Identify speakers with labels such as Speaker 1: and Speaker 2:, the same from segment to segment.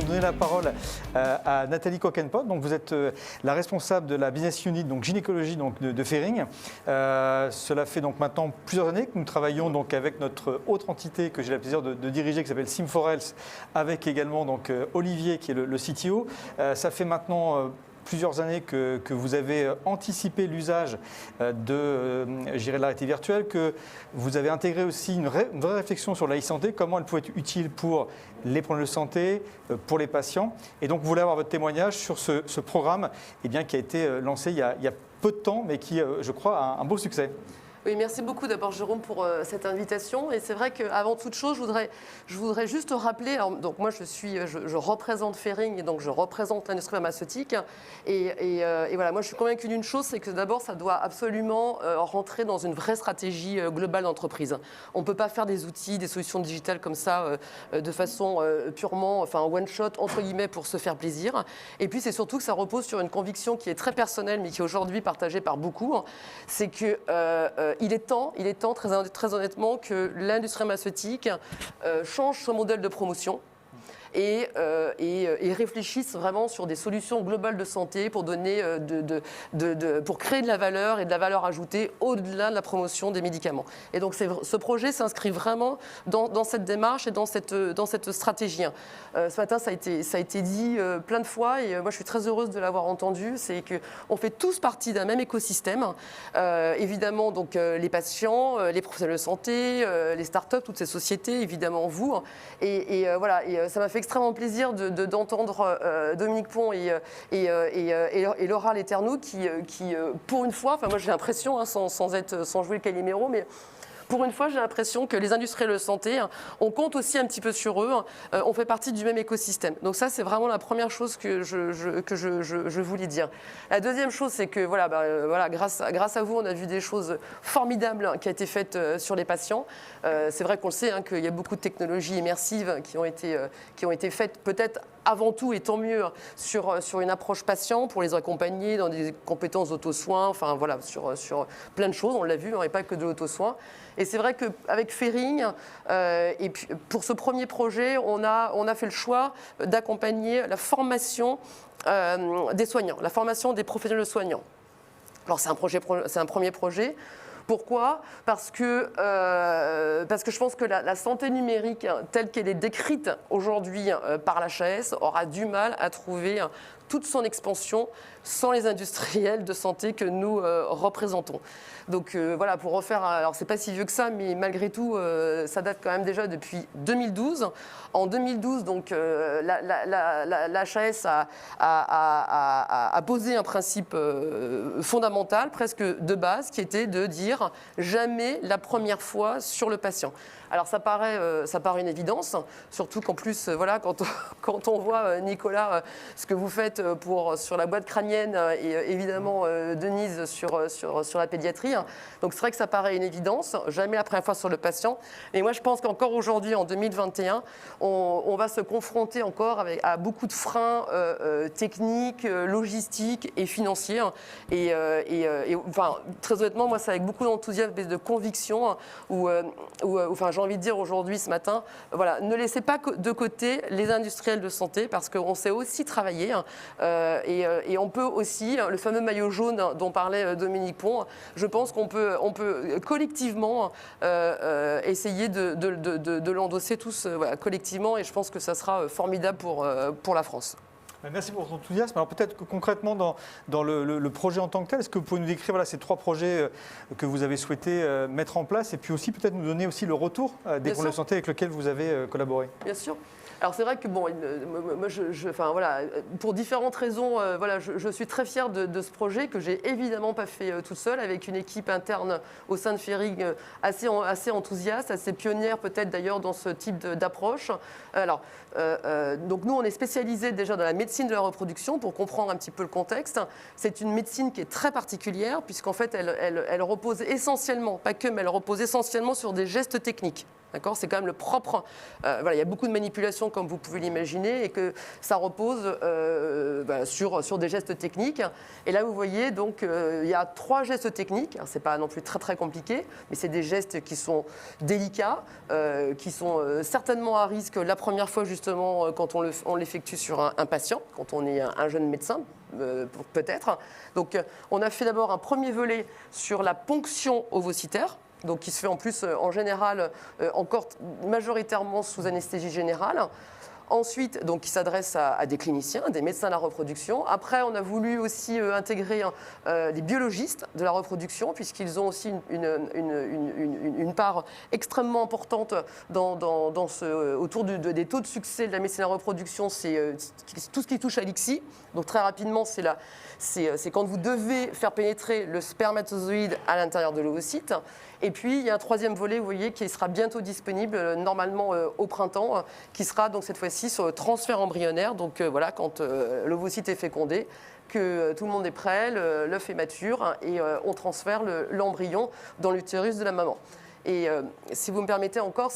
Speaker 1: donc donner la parole à Nathalie Coquenpot. Donc, vous êtes la responsable de la business unit, donc gynécologie de Ferring. Cela fait donc maintenant plusieurs années que nous travaillons donc avec notre autre entité que j'ai le plaisir de diriger, qui s'appelle Sim4Health, avec également donc Olivier qui est le CTO. Ça fait maintenant plusieurs années que vous avez anticipé l'usage de la réalité virtuelle, que vous avez intégré aussi une vraie réflexion sur la e-santé, comment elle pouvait être utile pour les problèmes de santé, pour les patients. Et donc, vous voulez avoir votre témoignage sur ce programme qui a été lancé il y a peu de temps, mais qui, je crois, a un beau succès.
Speaker 2: Oui, merci beaucoup d'abord Jérôme pour cette invitation. Et c'est vrai qu'avant toute chose, je voudrais juste rappeler, alors, donc moi je représente Ferring et donc je représente l'industrie pharmaceutique. Et voilà, moi je suis convaincue d'une chose, c'est que d'abord ça doit absolument rentrer dans une vraie stratégie globale d'entreprise. On ne peut pas faire des outils, des solutions digitales comme ça de façon purement, enfin one shot entre guillemets pour se faire plaisir. Et puis c'est surtout que ça repose sur une conviction qui est très personnelle mais qui est aujourd'hui partagée par beaucoup. C'est que il est temps très honnêtement que l'industrie pharmaceutique change son modèle de promotion et réfléchissent vraiment sur des solutions globales de santé pour donner pour créer de la valeur et de la valeur ajoutée au-delà de la promotion des médicaments. Et donc ce projet s'inscrit vraiment dans cette démarche et dans cette stratégie. Ce matin, ça a été dit plein de fois et moi je suis très heureuse de l'avoir entendu. C'est qu'on fait tous partie d'un même écosystème. Évidemment, donc les patients, les professionnels de santé, les startups, toutes ces sociétés, évidemment vous. Voilà, et ça m'a fait extrêmement plaisir d'entendre Dominique Pont et Laura Leternou qui pour une fois, enfin moi j'ai l'impression, sans jouer le Calimero, mais pour une fois, j'ai l'impression que les industriels de santé, on compte aussi un petit peu sur eux, on fait partie du même écosystème. Donc ça, c'est vraiment la première chose que je voulais dire. La deuxième chose, c'est que grâce à vous, on a vu des choses formidables qui ont été faites sur les patients. C'est vrai qu'on le sait, qu'il y a beaucoup de technologies immersives qui ont été faites peut-être avant tout, et tant mieux, sur une approche patient pour les accompagner dans des compétences d'auto-soin, enfin voilà, sur plein de choses, on l'a vu, et pas que de l'auto-soin. Et c'est vrai qu'avec Ferring, et puis pour ce premier projet, on a fait le choix d'accompagner la formation des soignants, la formation des professionnels soignants. Alors c'est un premier projet. Pourquoi ? Parce que je pense que la santé numérique telle qu'elle est décrite aujourd'hui par l'HAS aura du mal à trouver toute son expansion sans les industriels de santé que nous représentons. Donc voilà, pour refaire, alors c'est pas si vieux que ça, mais malgré tout, ça date quand même déjà depuis 2012. En 2012, donc l'HAS a posé un principe fondamental, presque de base, qui était de dire jamais la première fois sur le patient. Alors ça paraît une évidence, surtout qu'en plus, voilà, quand on voit Nicolas, ce que vous faites sur la boîte crânienne et évidemment Denise sur la pédiatrie. Donc c'est vrai que ça paraît une évidence, jamais la première fois sur le patient. Mais moi je pense qu'encore aujourd'hui, en 2021, on va se confronter encore à beaucoup de freins techniques, logistiques et financiers. Enfin, très honnêtement, moi c'est avec beaucoup d'enthousiasme et de conviction enfin, j'ai envie de dire aujourd'hui, ce matin, voilà, ne laissez pas de côté les industriels de santé parce qu'on sait aussi travailler et on peut aussi, le fameux maillot jaune dont parlait Dominique Pont, je pense qu'on peut collectivement essayer de l'endosser tous collectivement et je pense que ça sera formidable pour la France.
Speaker 1: Merci pour votre enthousiasme. Alors peut-être que concrètement dans le projet en tant que tel, est-ce que vous pouvez nous décrire ces trois projets que vous avez souhaité mettre en place et puis aussi peut-être nous donner aussi le retour des problèmes de santé avec lesquels vous avez collaboré ?
Speaker 2: Bien sûr. Alors c'est vrai que moi, enfin, voilà, pour différentes raisons, voilà, je suis très fière de ce projet que j'ai évidemment pas fait toute seule, avec une équipe interne au sein de Ferring assez enthousiaste, assez pionnière peut-être d'ailleurs dans ce type d'approche. Alors, donc nous on est spécialisés déjà dans la médecine de la reproduction pour comprendre un petit peu le contexte. C'est une médecine qui est très particulière puisqu'en fait elle repose essentiellement, pas que, mais elle repose essentiellement sur des gestes techniques. D'accord, c'est quand même le propre. Voilà, il y a beaucoup de manipulations, comme vous pouvez l'imaginer, et que ça repose sur des gestes techniques. Et là, vous voyez, donc, il y a 3 gestes techniques. C'est pas non plus très très compliqué, mais c'est des gestes qui sont délicats, qui sont certainement à risque la première fois justement quand on l'effectue sur un patient, quand on est un jeune médecin. Peut-être. Donc, on a fait d'abord un premier volet sur la ponction ovocytaire, donc qui se fait en plus en général encore majoritairement sous anesthésie générale. Ensuite, donc, qui s'adresse à des cliniciens, des médecins de la reproduction. Après, on a voulu aussi intégrer des biologistes de la reproduction, puisqu'ils ont aussi une part extrêmement importante autour des taux de succès de la médecine de la reproduction. C'est tout ce qui touche à l'ICSI. Donc, très rapidement, c'est quand vous devez faire pénétrer le spermatozoïde à l'intérieur de l'ovocyte. Et puis, il y a un 3e volet, vous voyez, qui sera bientôt disponible, normalement au printemps, qui sera donc cette fois-ci sur le transfert embryonnaire. Donc voilà, quand l'ovocyte est fécondé, que tout le monde est prêt, l'œuf est mature, et on transfère l'embryon dans l'utérus de la maman. Et si vous me permettez encore,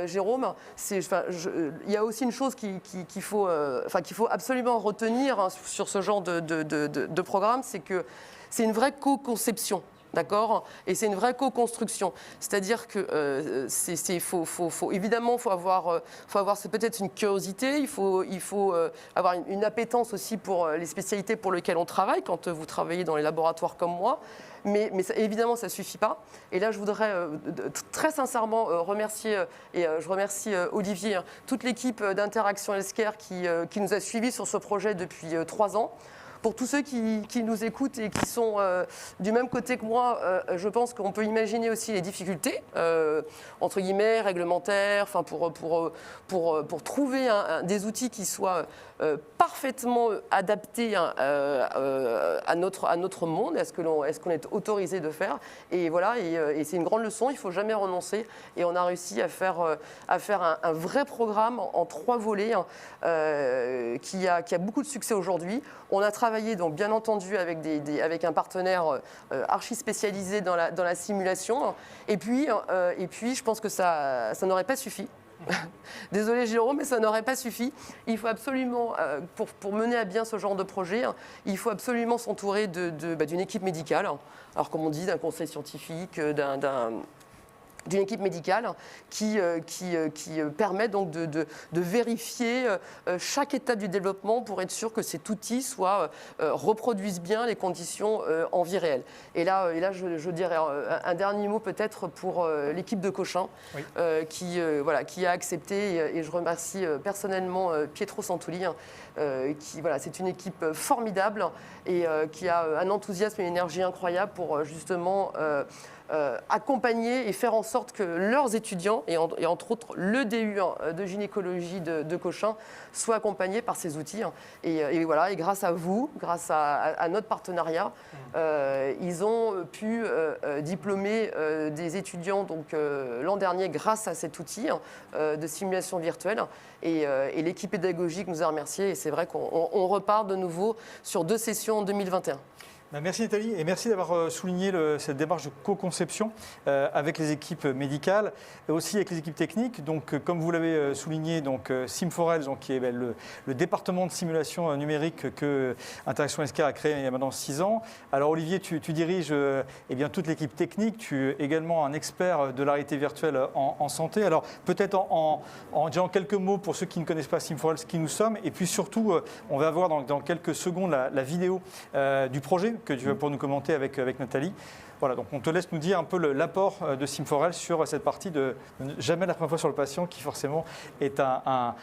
Speaker 2: Jérôme, il y a aussi une chose qu'il faut absolument retenir sur ce genre de programme, c'est que c'est une vraie co-conception. D'accord, et c'est une vraie co-construction. C'est-à-dire que évidemment, faut avoir c'est peut-être une curiosité. Il faut avoir une appétence aussi pour les spécialités pour lesquelles on travaille quand vous travaillez dans les laboratoires comme moi. Mais évidemment, ça ne suffit pas. Et là, je voudrais très sincèrement remercier, et je remercie Olivier, toute l'équipe d'Interaction Healthcare qui nous a suivis sur ce projet depuis 3 ans. Pour tous ceux qui nous écoutent et qui sont du même côté que moi, je pense qu'on peut imaginer aussi les difficultés, entre guillemets, réglementaires, pour trouver des outils qui soient parfaitement adaptés à notre monde, à ce qu'on est autorisé de faire. Et voilà, et c'est une grande leçon, il ne faut jamais renoncer. Et on a réussi à faire un vrai programme en 3 volets qui a beaucoup de succès aujourd'hui. On a travaillé donc bien entendu avec un partenaire archi spécialisé dans la simulation. Et puis je pense que ça n'aurait pas suffi. Désolé Jérôme, mais ça n'aurait pas suffi. Il faut absolument, pour mener à bien ce genre de projet, il faut absolument s'entourer d'une équipe médicale. Alors comme on dit, d'un conseil scientifique, d'une équipe médicale qui permet donc de vérifier chaque étape du développement pour être sûr que cet outil reproduise bien les conditions en vie réelle. Et là je dirais un dernier mot peut-être pour l'équipe de Cochin, oui. qui a accepté, et je remercie personnellement Pietro Santulli, c'est une équipe formidable et qui a un enthousiasme et une énergie incroyable pour justement accompagner et faire en sorte que leurs étudiants, et entre autres le DU1 de gynécologie de Cochin, soient accompagnés par ces outils. Et voilà, et grâce à vous, grâce à notre partenariat, ils ont pu diplômer des étudiants l'an dernier grâce à cet outil de simulation virtuelle. Et l'équipe pédagogique nous a remerciés. Et c'est vrai qu'on repart de nouveau sur 2 sessions en 2021.
Speaker 1: Merci Nathalie, et merci d'avoir souligné cette démarche de co-conception avec les équipes médicales et aussi avec les équipes techniques. Donc, comme vous l'avez souligné, Sim4Health, qui est le département de simulation numérique que Interaction Healthcare a créé il y a maintenant 6 ans. Alors Olivier, tu diriges toute l'équipe technique, tu es également un expert de la réalité virtuelle en santé. Alors peut-être en disant quelques mots pour ceux qui ne connaissent pas Sim4Health, qui nous sommes, et puis surtout, on va voir dans quelques secondes la vidéo du projet que tu vas pour nous commenter avec Nathalie. Voilà, donc on te laisse nous dire un peu l'apport de Sim4Health sur cette partie de jamais la première fois sur le patient, qui forcément est un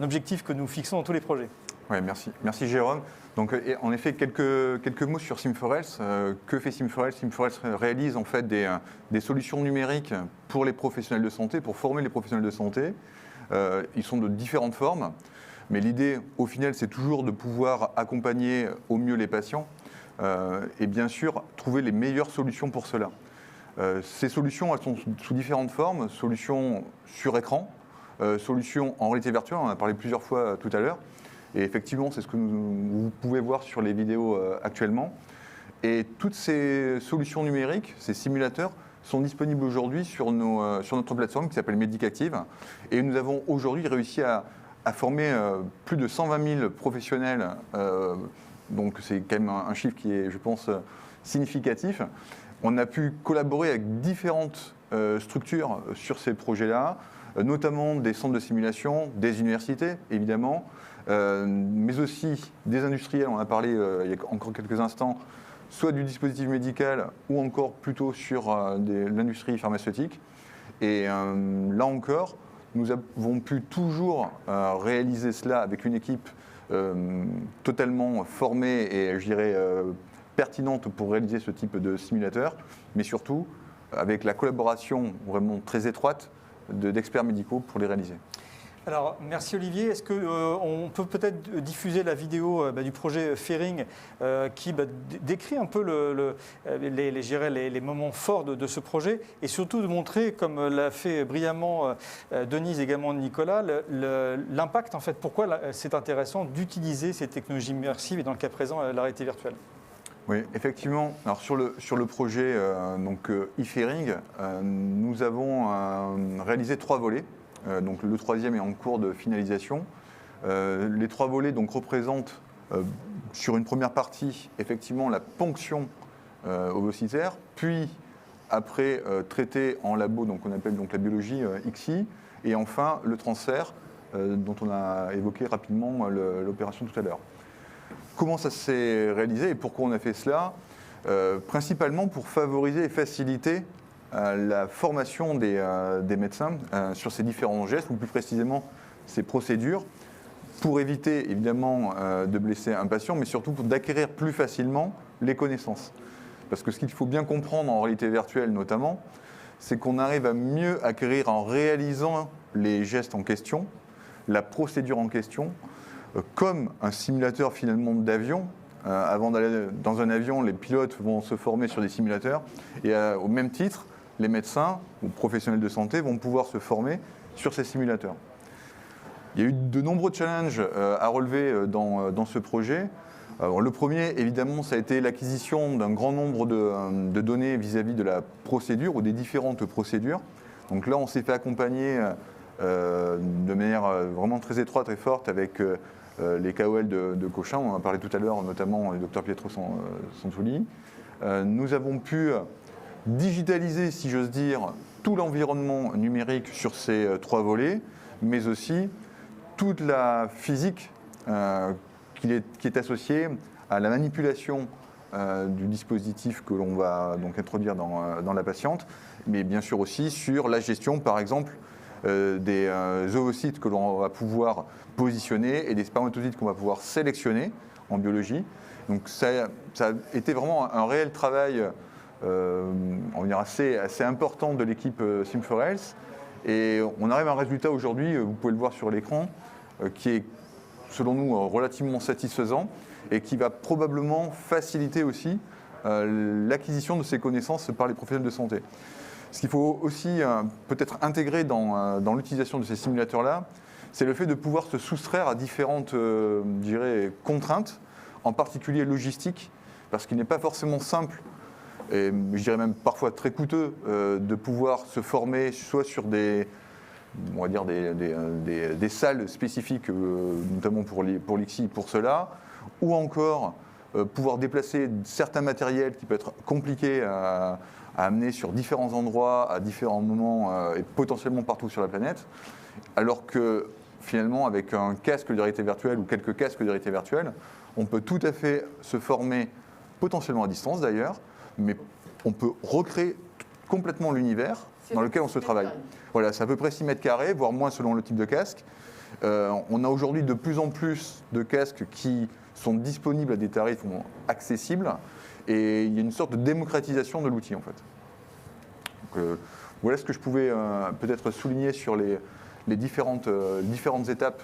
Speaker 1: objectif que nous fixons dans tous les projets.
Speaker 3: Oui, merci Jérôme. Donc, en effet, quelques mots sur Sim4Health. Que fait Sim4Health? Sim4Health réalise en fait des solutions numériques pour les professionnels de santé, pour former les professionnels de santé. Ils sont de différentes formes, mais l'idée, au final, c'est toujours de pouvoir accompagner au mieux les patients. Et bien sûr, trouver les meilleures solutions pour cela. Ces solutions, elles sont sous différentes formes, solutions sur écran, solutions en réalité virtuelle, on en a parlé plusieurs fois tout à l'heure, et effectivement, c'est ce que vous pouvez voir sur les vidéos actuellement. Et toutes ces solutions numériques, ces simulateurs, sont disponibles aujourd'hui sur notre plateforme qui s'appelle Medicactive. Et nous avons aujourd'hui réussi à former plus de 120 000 professionnels. Donc c'est quand même un chiffre qui est, je pense, significatif. On a pu collaborer avec différentes structures sur ces projets-là, notamment des centres de simulation, des universités, évidemment, mais aussi des industriels, on en a parlé il y a encore quelques instants, soit du dispositif médical ou encore plutôt sur l'industrie pharmaceutique. Et là encore, nous avons pu toujours réaliser cela avec une équipe totalement formée et, je dirais, pertinente pour réaliser ce type de simulateur, mais surtout avec la collaboration vraiment très étroite d'experts médicaux pour les réaliser.
Speaker 1: Alors, merci Olivier. Est-ce qu'on peut peut-être diffuser la vidéo du projet Fering qui décrit un peu les moments forts de ce projet et surtout de montrer, comme l'a fait brillamment Denise et également Nicolas, l'impact, en fait, pourquoi c'est intéressant d'utiliser ces technologies immersives et dans le cas présent, la réalité virtuelle.
Speaker 3: Oui, effectivement. Alors sur le projet e-Fering, nous avons réalisé 3 volets. Donc le 3e est en cours de finalisation. Les 3 volets donc, représentent sur une première partie effectivement la ponction ovocytaire, puis après traité en labo, donc on appelle donc la biologie XI, et enfin le transfert dont on a évoqué rapidement l'opération tout à l'heure. Comment ça s'est réalisé et pourquoi on a fait cela? Principalement pour favoriser et faciliter la formation des médecins sur ces différents gestes, ou plus précisément ces procédures, pour éviter évidemment de blesser un patient, mais surtout pour d'acquérir plus facilement les connaissances. Parce que ce qu'il faut bien comprendre en réalité virtuelle notamment, c'est qu'on arrive à mieux acquérir en réalisant les gestes en question, la procédure en question, comme un simulateur finalement d'avion. Avant d'aller dans un avion, les pilotes vont se former sur des simulateurs et au même titre, les médecins ou professionnels de santé vont pouvoir se former sur ces simulateurs. Il y a eu de nombreux challenges à relever dans ce projet. Alors, le premier, évidemment, ça a été l'acquisition d'un grand nombre de données vis-à-vis de la procédure ou des différentes procédures. Donc là, on s'est fait accompagner de manière vraiment très étroite et forte avec les KOL de Cochin, on en a parlé tout à l'heure, notamment le Dr Pietro Santulli. Nous avons pu digitaliser, si j'ose dire, tout l'environnement numérique sur ces 3 volets, mais aussi toute la physique qui est associée à la manipulation du dispositif que l'on va donc introduire dans la patiente, mais bien sûr aussi sur la gestion, par exemple, des ovocytes que l'on va pouvoir positionner et des spermatozoïdes qu'on va pouvoir sélectionner en biologie. Donc ça a été vraiment un réel travail on va dire assez important de l'équipe Sim4Health. Et on arrive à un résultat aujourd'hui, vous pouvez le voir sur l'écran, qui est selon nous relativement satisfaisant et qui va probablement faciliter aussi l'acquisition de ces connaissances par les professionnels de santé. Ce qu'il faut aussi peut-être intégrer dans l'utilisation de ces simulateurs-là, c'est le fait de pouvoir se soustraire à différentes contraintes, en particulier logistiques, parce qu'il n'est pas forcément simple, et je dirais même parfois très coûteux, de pouvoir se former soit sur des salles spécifiques, notamment pour l'ICSI, pour cela, ou encore pouvoir déplacer certains matériels qui peuvent être compliqués à amener sur différents endroits, à différents moments et potentiellement partout sur la planète, alors que finalement avec un casque de réalité virtuelle ou quelques casques de réalité virtuelle, on peut tout à fait se former, potentiellement à distance d'ailleurs, mais on peut recréer complètement l'univers dans lequel on se travaille. Voilà, c'est à peu près 6 mètres carrés, voire moins selon le type de casque. On a aujourd'hui de plus en plus de casques qui sont disponibles à des tarifs accessibles et il y a une sorte de démocratisation de l'outil en fait. Donc, voilà ce que je pouvais peut-être souligner sur les différentes étapes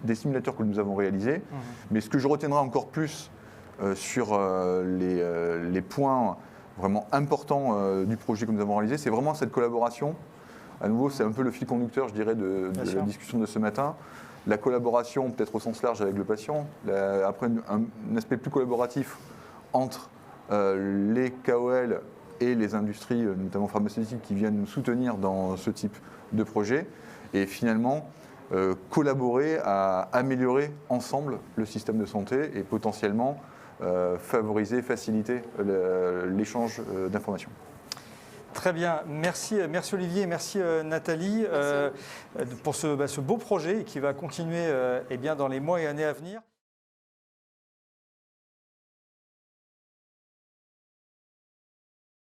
Speaker 3: des simulateurs que nous avons réalisés. Mais ce que je retiendrai encore plus sur les points vraiment importants du projet que nous avons réalisé, c'est vraiment cette collaboration. À nouveau, c'est un peu le fil conducteur, je dirais, de la discussion de ce matin. La collaboration, peut-être au sens large, avec le patient. Après, un aspect plus collaboratif entre les KOL et les industries, notamment pharmaceutiques, qui viennent nous soutenir dans ce type de projet, et finalement collaborer à améliorer ensemble le système de santé et potentiellement favoriser, faciliter l'échange d'informations.
Speaker 1: Très bien, merci Olivier, merci Nathalie pour ce beau projet qui va continuer dans les mois et années à venir.